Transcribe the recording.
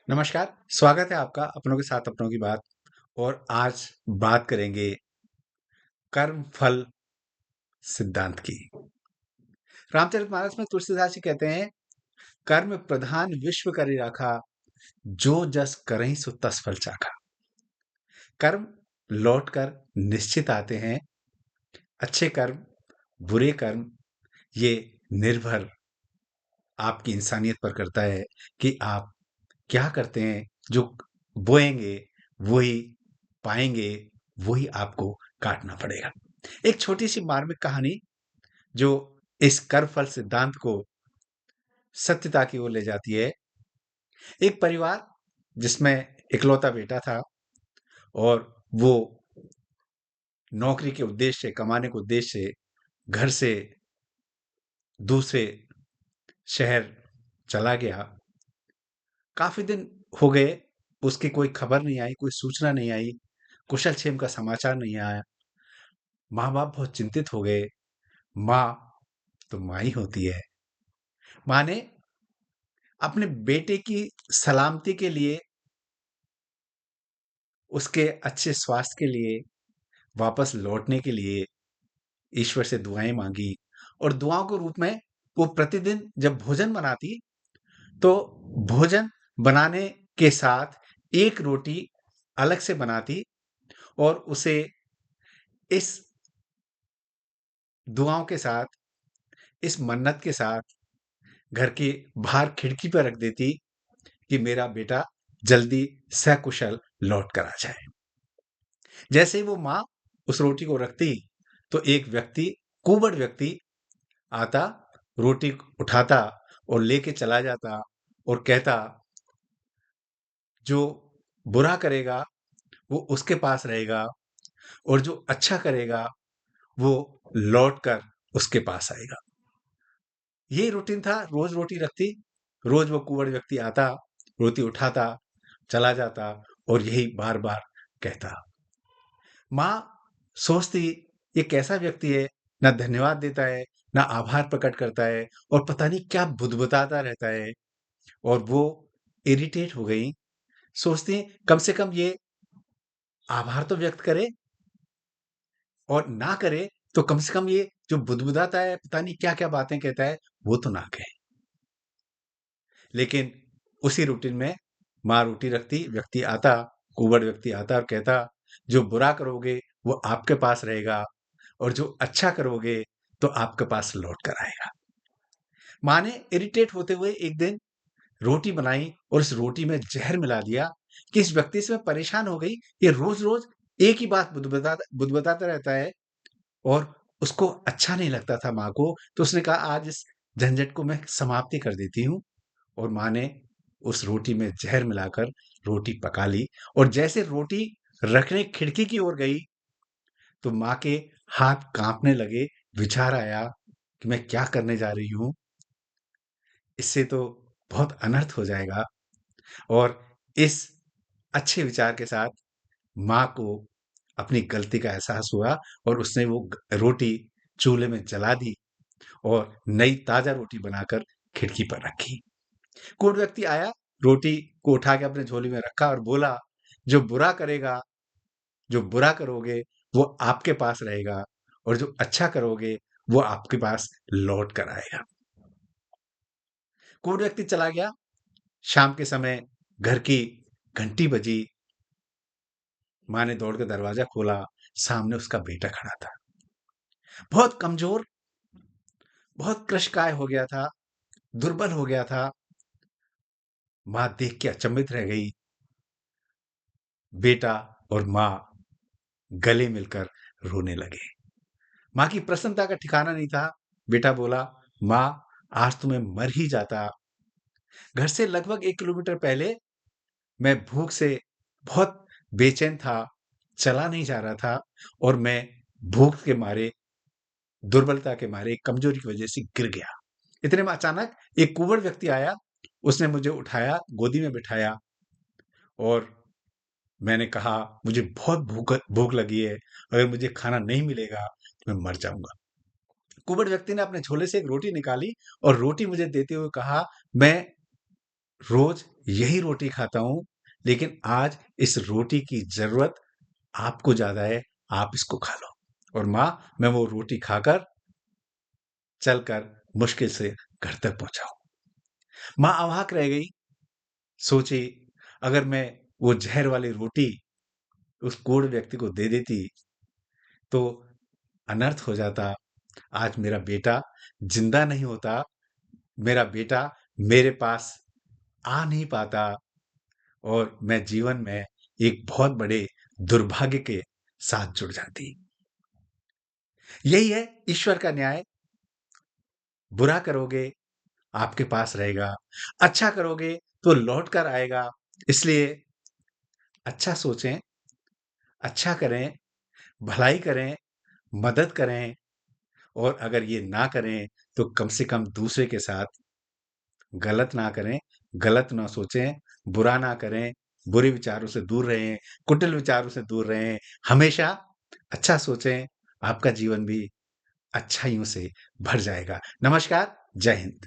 नमस्कार, स्वागत है आपका अपनों के साथ अपनों की बात। और आज बात करेंगे कर्म फल सिद्धांत की। रामचरितमानस में तुलसीदास जी कहते हैं, कर्म प्रधान विश्व करि राखा, जो जस करहिं सो तस फल चाखा। कर्म लौट कर निश्चित आते हैं। अच्छे कर्म, बुरे कर्म, ये निर्भर आपकी इंसानियत पर करता है कि आप क्या करते हैं। जो बोएंगे वही पाएंगे, वही आपको काटना पड़ेगा। एक छोटी सी मार्मिक कहानी जो इस कर्म फल सिद्धांत को सत्यता की ओर ले जाती है। एक परिवार जिसमें इकलौता बेटा था और वो नौकरी के उद्देश्य से, कमाने के उद्देश्य से घर से दूसरे शहर चला गया। काफी दिन हो गए, उसकी कोई खबर नहीं आई, कोई सूचना नहीं आई, कुशल क्षेम का समाचार नहीं आया। माँ बाप बहुत चिंतित हो गए। माँ तो माँ ही होती है। माँ ने अपने बेटे की सलामती के लिए, उसके अच्छे स्वास्थ्य के लिए, वापस लौटने के लिए ईश्वर से दुआएं मांगी। और दुआओं के रूप में वो प्रतिदिन जब भोजन बनाती, तो भोजन बनाने के साथ एक रोटी अलग से बनाती और उसे इस दुआओं के साथ, इस मन्नत के साथ घर के बाहर खिड़की पर रख देती कि मेरा बेटा जल्दी सकुशल लौट कर आ जाए। जैसे ही वो माँ उस रोटी को रखती, तो एक व्यक्ति, कुबड़ व्यक्ति आता, रोटी उठाता और लेके चला जाता और कहता, जो बुरा करेगा वो उसके पास रहेगा और जो अच्छा करेगा वो लौट कर उसके पास आएगा। यही रूटीन था। रोज रोटी रखती, रोज वो कुंवड़ व्यक्ति आता, रोटी उठाता, चला जाता और यही बार बार कहता। माँ सोचती, ये कैसा व्यक्ति है, ना धन्यवाद देता है, ना आभार प्रकट करता है, और पता नहीं क्या बुदबुदाता रहता है। और वो इरिटेट हो गई। सोचती कम से कम ये आभार तो व्यक्त करे, और ना करे तो कम से कम ये जो बुदबुदाता है, पता नहीं क्या क्या बातें कहता है, वो तो ना कहे। लेकिन उसी रूटीन में माँ रोटी रखती, व्यक्ति आता, कुबड़ व्यक्ति आता और कहता, जो बुरा करोगे वो आपके पास रहेगा और जो अच्छा करोगे तो आपके पास लौट कर आएगा। माँ ने इरिटेट होते हुए एक दिन रोटी बनाई और इस रोटी में जहर मिला दिया कि इस व्यक्ति से मैं परेशान हो गई। ये रोज-रोज एक ही बात बुदबुदाता बुदबुदाता रहता है और उसको अच्छा नहीं लगता था माँ को। तो उसने कहा, आज इस झंझट को मैं समाप्ति कर देती हूँ। और माँ ने उस रोटी में जहर मिलाकर रोटी पका ली। और जैसे रोटी रखने खिड़की की ओर गई, तो माँ के हाथ कांपने लगे। विचार आया कि मैं क्या करने जा रही हूँ, इससे तो बहुत अनर्थ हो जाएगा। और इस अच्छे विचार के साथ माँ को अपनी गलती का एहसास हुआ और उसने वो रोटी चूल्हे में जला दी और नई ताजा रोटी बनाकर खिड़की पर रखी। कोई व्यक्ति आया, रोटी को उठा के अपने झोली में रखा और बोला, जो बुरा करेगा, जो बुरा करोगे वो आपके पास रहेगा और जो अच्छा करोगे वो आपके पास लौट कर आएगा। कोई व्यक्ति चला गया। शाम के समय घर की घंटी बजी। माँ ने दौड़ के दरवाजा खोला। सामने उसका बेटा खड़ा था, बहुत कमजोर, बहुत कृशकाय हो गया था, दुर्बल हो गया था। माँ देख के अचंभित रह गई। बेटा और माँ गले मिलकर रोने लगे। माँ की प्रसन्नता का ठिकाना नहीं था। बेटा बोला, माँ आज तो मैं मर ही जाता। घर से लगभग 1 किलोमीटर पहले मैं भूख से बहुत बेचैन था, चला नहीं जा रहा था और मैं भूख के मारे, दुर्बलता के मारे, कमजोरी की वजह से गिर गया। इतने में अचानक एक कुंवड़ व्यक्ति आया। उसने मुझे उठाया, गोदी में बिठाया और मैंने कहा, मुझे बहुत भूख भूख लगी है, अगर मुझे खाना नहीं मिलेगा तो मैं मर जाऊंगा। कुबड़ व्यक्ति ने अपने झोले से एक रोटी निकाली और रोटी मुझे देते हुए कहा, मैं रोज यही रोटी खाता हूँ, लेकिन आज इस रोटी की ज़रूरत आपको ज़्यादा है, आप इसको खा लो। और माँ, मैं वो रोटी खाकर चलकर मुश्किल से घर तक पहुँचा हूँ। माँ अवाक रह गई, सोची अगर मैं वो ज़हर वाली रोटी उस कोढ़ व्यक्ति को दे देती, तो अनर्थ हो जाता। आज मेरा बेटा ज़िंदा नहीं होता, मेरा बेटा मेरे पास आ नहीं पाता और मैं जीवन में एक बहुत बड़े दुर्भाग्य के साथ जुड़ जाती। यही है ईश्वर का न्याय। बुरा करोगे, आपके पास रहेगा, अच्छा करोगे तो लौट कर आएगा। इसलिए अच्छा सोचें, अच्छा करें, भलाई करें, मदद करें और अगर ये ना करें, तो कम से कम दूसरे के साथ गलत ना करें, गलत ना सोचें, बुरा ना करें, बुरे विचारों से दूर रहें, कुटिल विचारों से दूर रहें, हमेशा अच्छा सोचें, आपका जीवन भी अच्छाइयों से भर जाएगा। नमस्कार, जय हिंद।